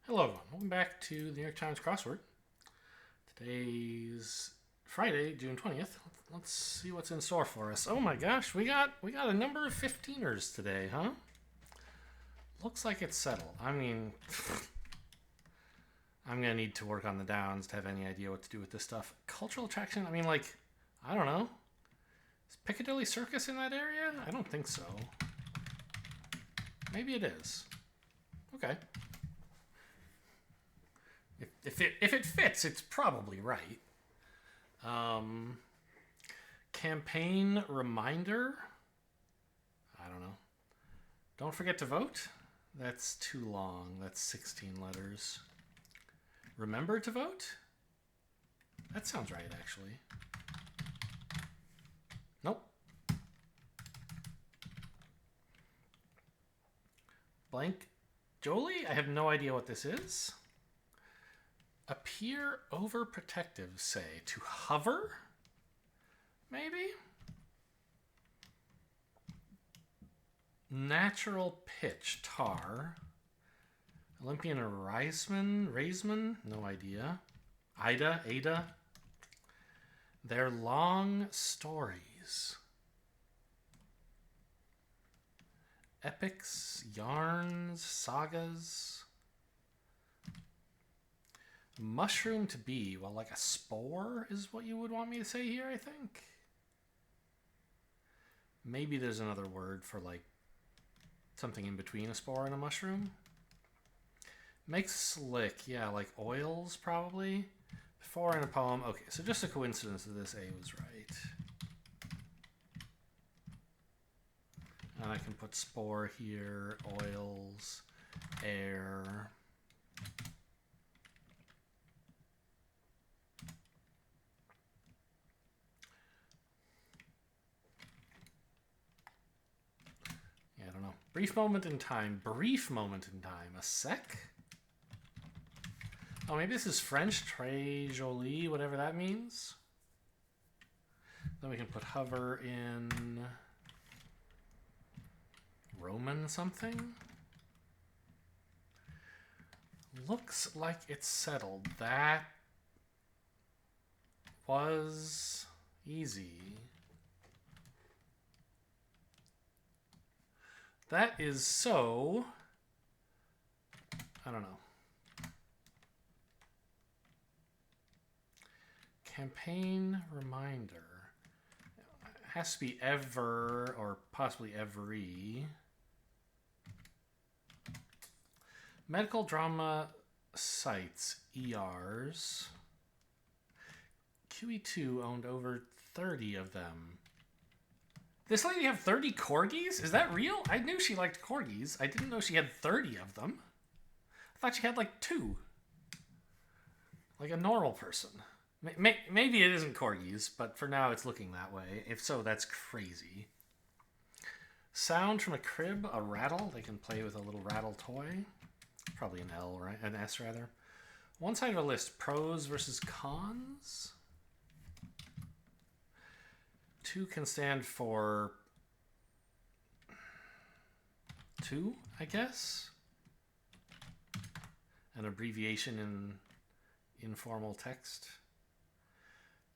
Hello everyone, welcome back to the New York Times crossword. Today's Friday, June 20th. Let's see what's in store for us. Oh my gosh, we got a number of 15ers today, huh? Looks like it's settled. I mean, I'm gonna need to work on the downs to have any idea what to do with this stuff. Cultural attraction, I mean, like, I don't know. Is Piccadilly Circus in that area? I don't think so. Maybe it is. Okay. If it fits, it's probably right. Campaign reminder. I don't know. Don't forget to vote. That's too long. That's 16 letters. Remember to vote? That sounds right, actually. Nope. Blank Jolie? I have no idea what this is. Appear overprotective, say. To hover? Maybe? Natural pitch, tar. Olympian Reisman? No idea. Ada? They're long stories. Epics, yarns, sagas. Mushroom to be, well, like a spore is what you would want me to say here, I think. Maybe there's another word for like something in between a spore and a mushroom. Make slick, yeah, like oils probably. Before in a poem. Okay, so just a coincidence that this A was right. And I can put spore here, oils, air. I don't know. Brief moment in time. Brief moment in time. A sec? Oh, maybe this is French. Très joli, whatever that means. Then we can put hover in Roman something. Looks like it's settled. That was easy. That is so, I don't know. Campaign reminder. It has to be ever or possibly every. Medical drama sites, ERs. QE2 owned over 30 of them. This lady have 30 corgis? Is that real? I knew she liked corgis. I didn't know she had 30 of them. I thought she had like 2. Like a normal person. Maybe it isn't corgis, but for now it's looking that way. If so, that's crazy. Sound from a crib, a rattle. They can play with a little rattle toy. Probably an L, right? An S, rather. One side of a list, pros versus cons. 2 can stand for 2, I guess. An abbreviation in informal text.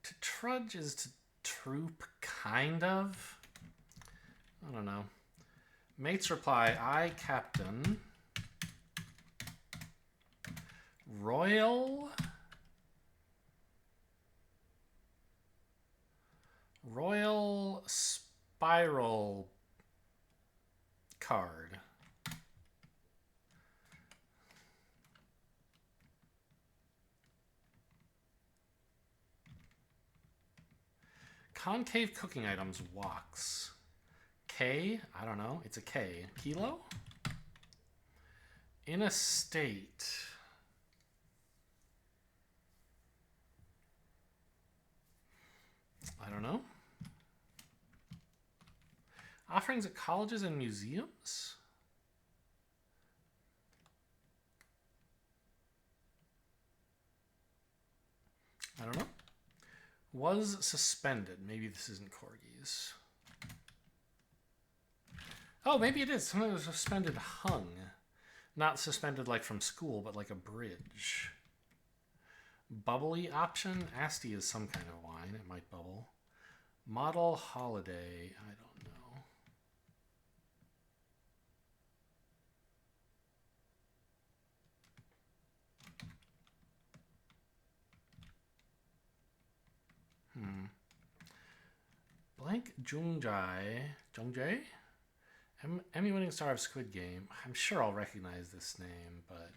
To trudge is to troop, kind of. I don't know. Mates reply, I, Captain. Royal spiral card. Concave cooking items, woks. K, I don't know, it's a K. Kilo? In a state. I don't know. Offerings at colleges and museums? I don't know. Was suspended. Maybe this isn't corgis. Oh, maybe it is. Something was suspended, hung. Not suspended like from school, but like a bridge. Bubbly option. Asti is some kind of wine. It might bubble. Model holiday. I don't know. Blank Jungjai? Emmy-winning star of Squid Game. I'm sure I'll recognize this name, but...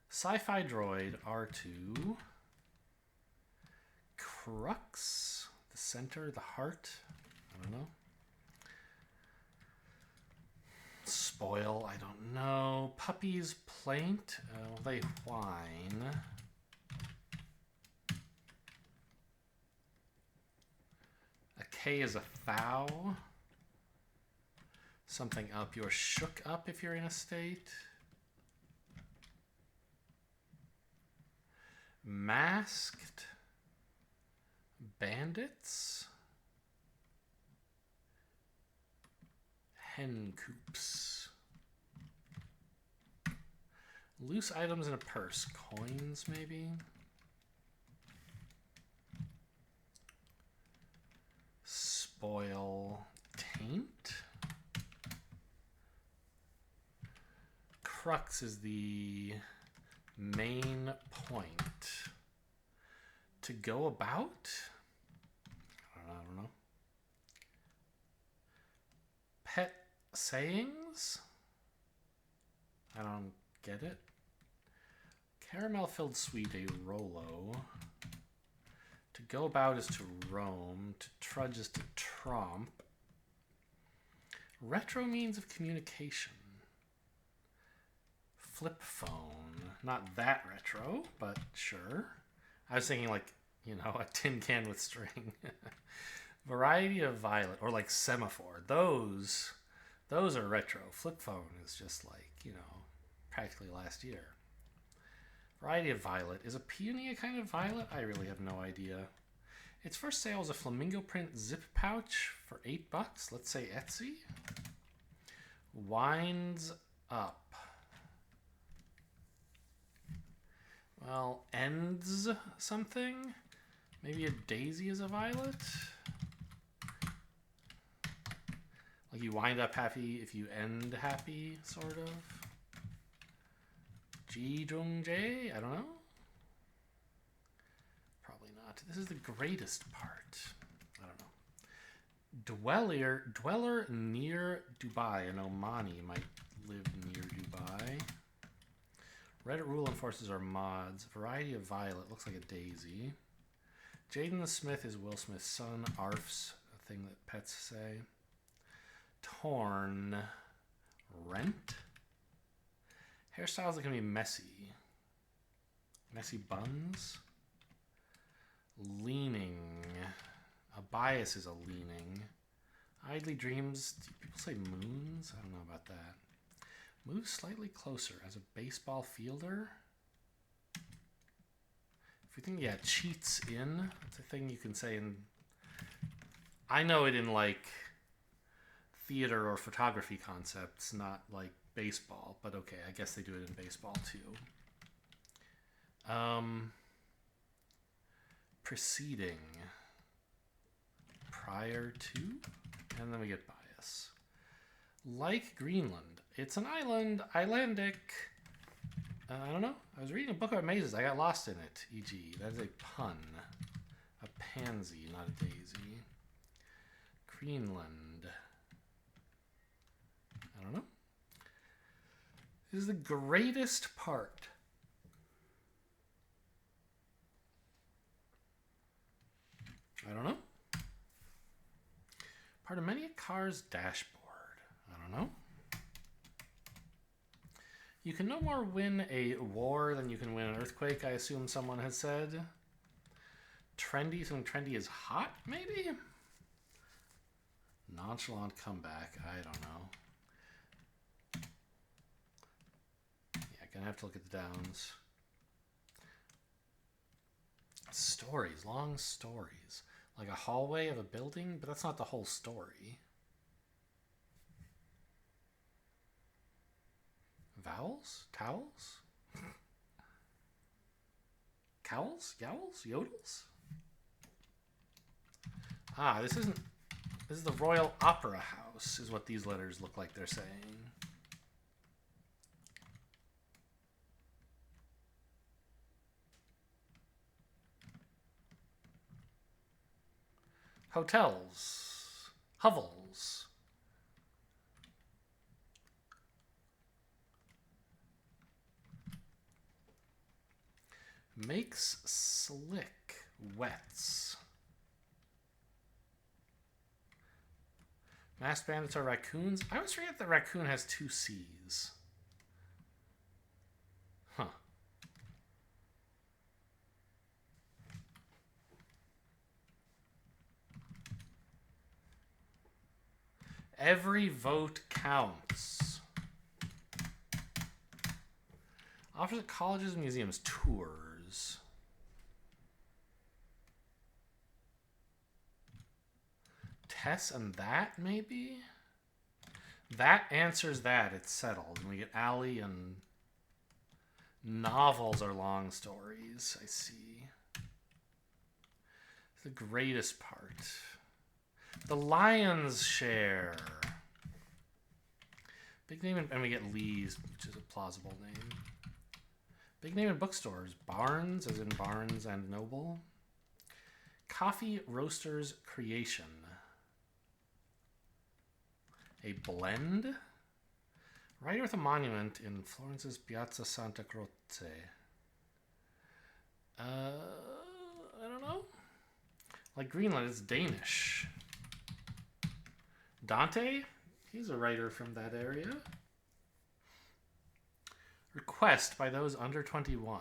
Sci-fi droid R2. Crux. The center, the heart. I don't know. Spoil. I don't know. Puppies plaint. They whine. A K is a thou. Something up. You're shook up if you're in a state. Masked. Bandits. Hen coops. Loose items in a purse. Coins, maybe? Spoil. Taint. Crux is the main point. To go about? I don't know. Pet sayings? I don't get it. Caramel-filled sweet, a Rolo. To go about is to roam. To trudge is to tromp. Retro means of communication. Flip phone. Not that retro, but sure. I was thinking like, you know, a tin can with string. Variety of violet, or like semaphore. Those are retro. Flip phone is just like, you know, practically last year. Variety of violet. Is a peony a kind of violet? I really have no idea. Its first sale was a flamingo print zip pouch for $8. Let's say Etsy. Winds up. Well, ends something? Maybe a daisy is a violet? Like you wind up happy if you end happy, sort of. Ji-jung-jae? I don't know. Probably not. This is the greatest part. I don't know. Dweller near Dubai. An Omani might live near Dubai. Reddit rule enforcers are mods. Variety of violet. Looks like a daisy. Jaden the Smith is Will Smith's son. Arf's a thing that pets say. Torn. Rent. Hairstyles that can be messy. Messy buns. Leaning. A bias is a leaning. Idly dreams. Do people say moons? I don't know about that. Move slightly closer as a baseball fielder. If you think, yeah, cheats in. That's a thing you can say in... I know it in, like, theater or photography concepts, not, like, baseball. But, okay, I guess they do it in baseball, too. Preceding. Prior to. And then we get bias. Like Greenland. It's an island. Islandic. I don't know. I was reading a book about mazes. I got lost in it. E.g. That is a pun. A pansy, not a daisy. Greenland. I don't know. This is the greatest part. I don't know. Part of many a car's dashboard. I don't know. You can no more win a war than you can win an earthquake, I assume someone has said. Trendy, something trendy is hot, maybe? Nonchalant comeback, I don't know. Yeah, gonna have to look at the downs. Stories, long stories. Like a hallway of a building, but that's not the whole story. Vowels? Towels? Cowls? Yowls? Yodels? Ah, this isn't... This is the Royal Opera House, is what these letters look like they're saying. Hotels. Hovels. Makes slick. Wets. Masked bandits are raccoons. I always forget that raccoon has 2 C's. Huh. Every vote counts. Offers at colleges and museums tours. Tess and that, maybe? That answers that. It's settled. And we get Allie and novels are long stories. I see. The greatest part. The lion's share. Big name, and we get Lee's, which is a plausible name. Big name in bookstores. Barnes, as in Barnes and Noble. Coffee Roasters Creation. A blend? Writer with a monument in Florence's Piazza Santa Croce. I don't know. Like Greenland, it's Danish. Dante? He's a writer from that area. Request by those under 21.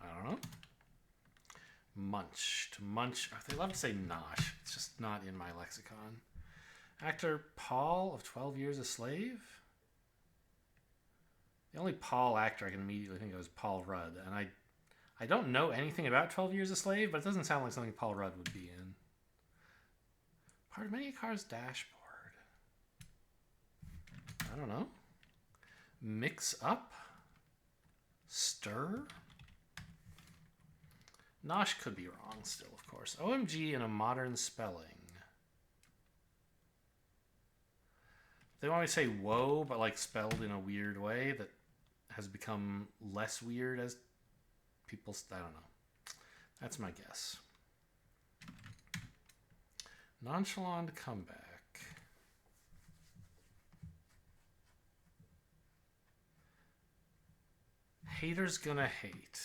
I don't know. Munch. To munch. They love to say nosh. It's just not in my lexicon. Actor Paul of 12 Years a Slave? The only Paul actor I can immediately think of is Paul Rudd. And I don't know anything about 12 Years a Slave, but it doesn't sound like something Paul Rudd would be in. Part of many cars' dashboard. I don't know. Mix up? Stir? Nosh could be wrong still, of course. OMG in a modern spelling. They want me to say whoa, but like spelled in a weird way that has become less weird as people... I don't know. That's my guess. Nonchalant comeback. Haters gonna hate.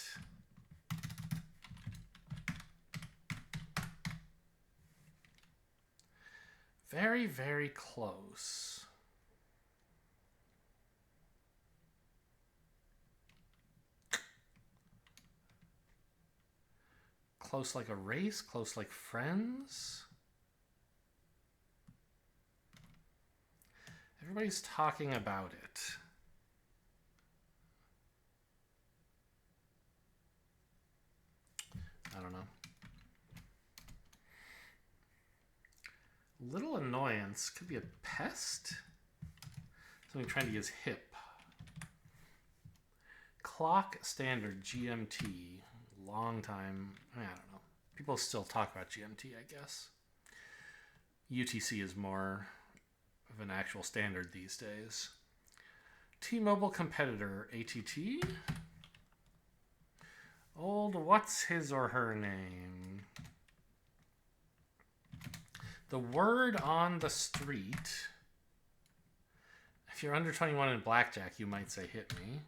Very, very close. Close like a race, close like friends. Everybody's talking about it. I don't know. Little annoyance could be a pest. Something trying to use hip. Clock standard GMT. Long time. I don't know. People still talk about GMT, I guess. UTC is more of an actual standard these days. T-Mobile competitor ATT. Old what's his or her name? The word on the street. If you're under 21 in blackjack, you might say hit me.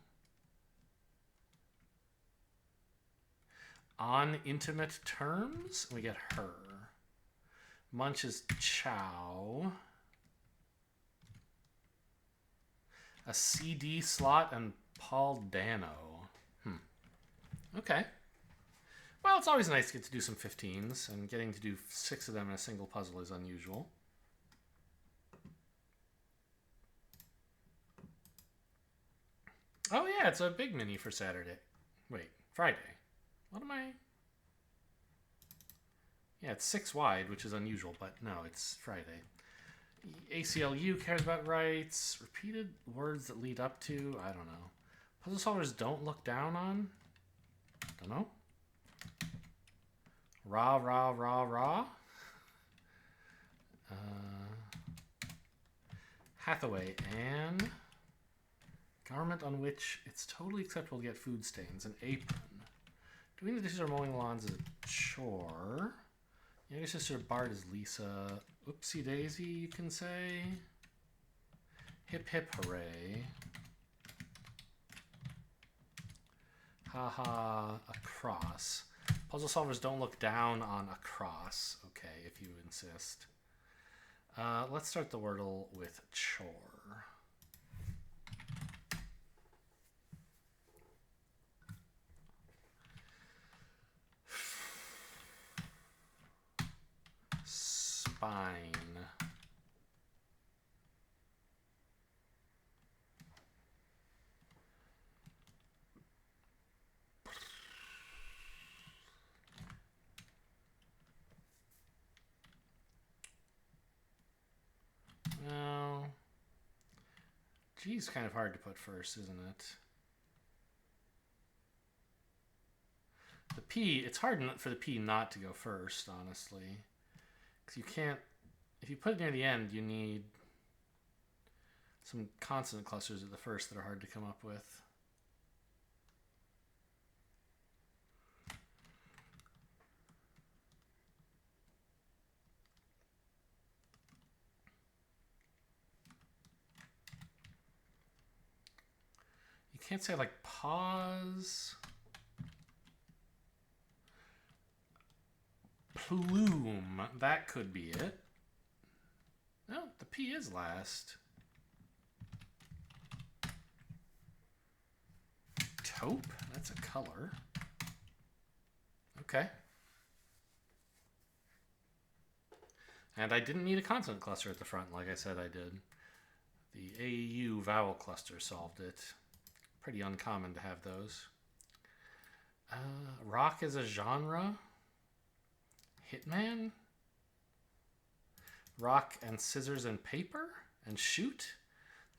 On intimate terms, we get her. Munch is chow. A CD slot and Paul Dano. Okay. Well, it's always nice to get to do some 15s, and getting to do 6 of them in a single puzzle is unusual. Oh yeah, it's a big mini for Saturday. Wait, Friday. What am I? Yeah, it's 6 wide, which is unusual, but no, it's Friday. ACLU cares about rights. Repeated words that lead up to, I don't know. Puzzle solvers don't look down on? Don't know. Rah, rah, rah, rah. Hathaway, and garment on which it's totally acceptable to get food stains. An apron. Doing the dishes or mowing the lawns is a chore. Younger sister Bart is Lisa. Oopsie daisy, you can say. Hip hip hooray. Haha, a cross. Puzzle solvers don't look down on a cross. Okay, if you insist. Let's start the Wordle with chore. Spine. Well, G's kind of hard to put first, isn't it? The P, it's hard for the P not to go first, honestly. Because you can't, if you put it near the end, you need some consonant clusters at the first that are hard to come up with. You can't say like pause. Plume, that could be it. No, the P is last. Taupe, that's a color. Okay. And I didn't need a consonant cluster at the front like I said I did. The AU vowel cluster solved it. Pretty uncommon to have those. Rock is a genre. Hitman? Rock and scissors and paper? And shoot?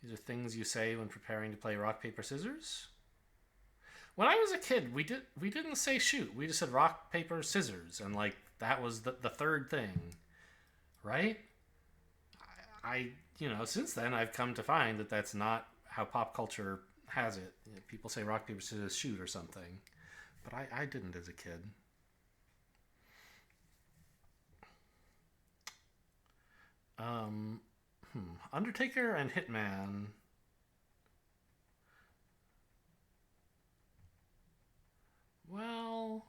These are things you say when preparing to play rock, paper, scissors. When I was a kid, we didn't say shoot. We just said rock, paper, scissors. And like that was the third thing. Right? Since then I've come to find that that's not how pop culture has it. People say rock, paper, scissors, shoot or something. But I didn't as a kid. Undertaker and Hitman. Well,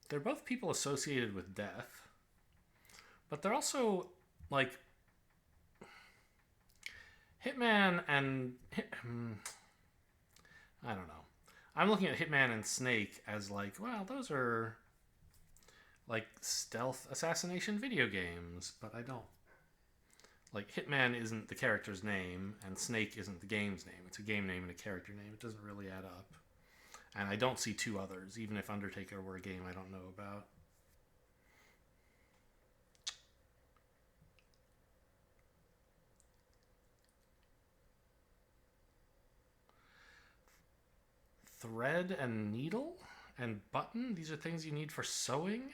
they're both people associated with death, but they're also like Hitman and I don't know. I'm looking at Hitman and Snake as like, well, those are like stealth assassination video games, but I don't. Like, Hitman isn't the character's name, and Snake isn't the game's name. It's a game name and a character name. It doesn't really add up. And I don't see two others, even if Undertaker were a game I don't know about. Thread and needle and button, these are things you need for sewing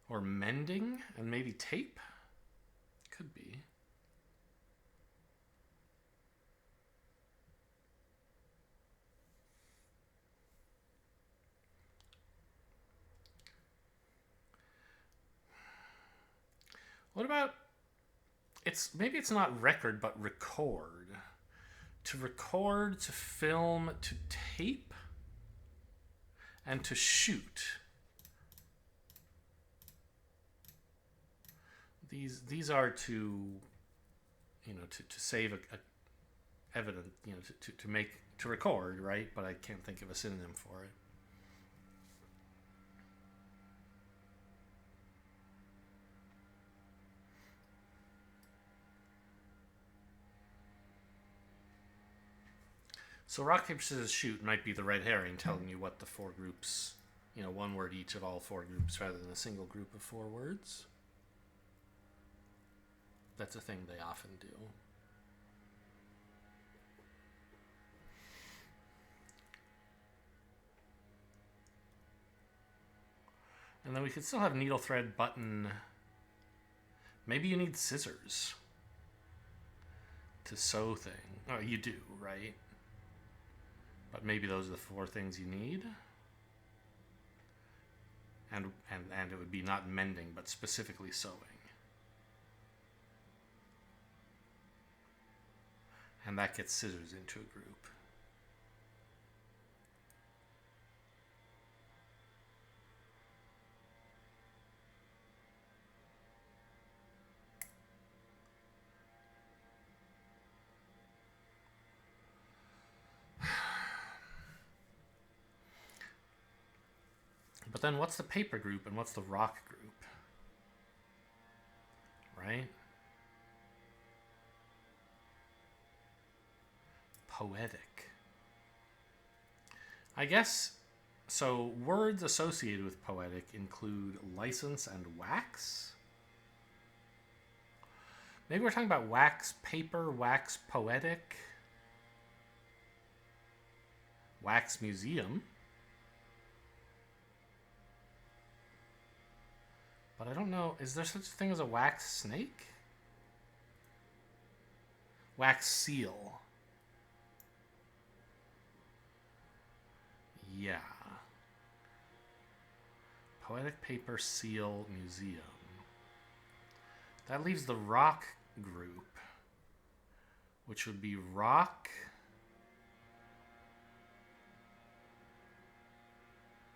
or mending, and maybe tape. Could be. What about, maybe it's not record, but record. To record, to film, to tape, and to shoot. These are to save a evident, to record, right? But I can't think of a synonym for it. So rock, paper, scissors, shoot might be the red herring telling you what the four groups, you know, one word each of all 4 groups rather than a single group of 4 words. That's a thing they often do. And then we could still have needle, thread, button. Maybe you need scissors to sew thing. Oh, you do, right? But maybe those are the 4 things you need. And it would be not mending, but specifically sewing. And that gets scissors into a group. But then what's the paper group and what's the rock group? Right? Poetic. I guess, so words associated with poetic include license and wax. Maybe we're talking about wax paper, wax poetic, wax museum. But I don't know, is there such a thing as a wax snake? Wax seal. Yeah. Poetic Paper Seal Museum. That leaves the rock group, which would be rock,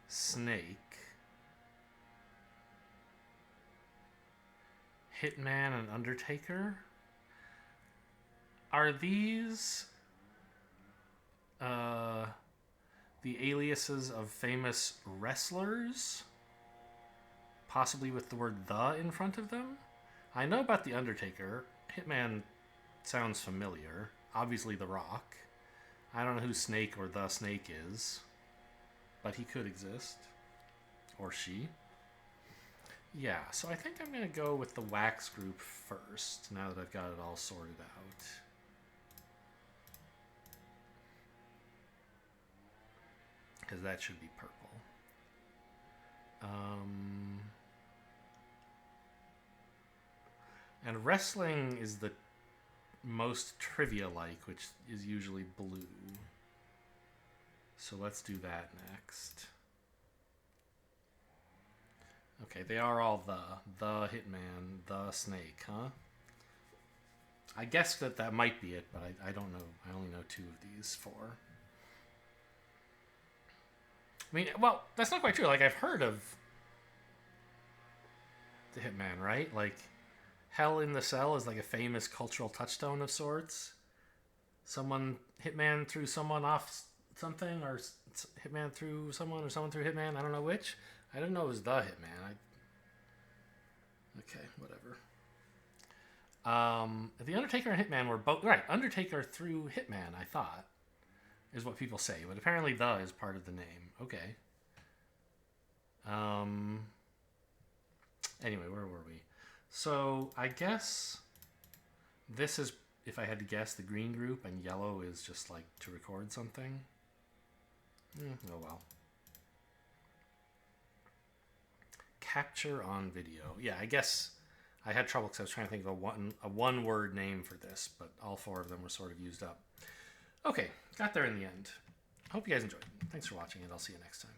snake, Hitman, and Undertaker. Are these the aliases of famous wrestlers? Possibly with the word "the" in front of them? I know about the Undertaker. Hitman sounds familiar. Obviously The Rock. I don't know who Snake or the Snake is, but he could exist. Or she. Yeah, so I think I'm going to go with the wax group first, now that I've got it all sorted out. Because that should be purple. And wrestling is the most trivia-like, which is usually blue. So let's do that next. Okay, they are all the Hitman, the Snake, huh? I guess that might be it, but I don't know. I only know 2 of these 4. I mean, well, that's not quite true. Like, I've heard of the Hitman, right? Like, Hell in the Cell is like a famous cultural touchstone of sorts. Hitman threw someone off something, or Hitman threw someone, or someone threw Hitman. I don't know which. I didn't know it was the Hitman. Okay, whatever. The Undertaker and Hitman were both... Right, Undertaker threw Hitman, I thought, is what people say. But apparently the is part of the name. Okay. Anyway, where were we? So, I guess this is, if I had to guess, the green group, and yellow is just like to record something. Oh well. Capture on video. Yeah, I guess I had trouble because I was trying to think of a one-word name for this, but all 4 of them were sort of used up. Okay, got there in the end. Hope you guys enjoyed. Thanks for watching, and I'll see you next time.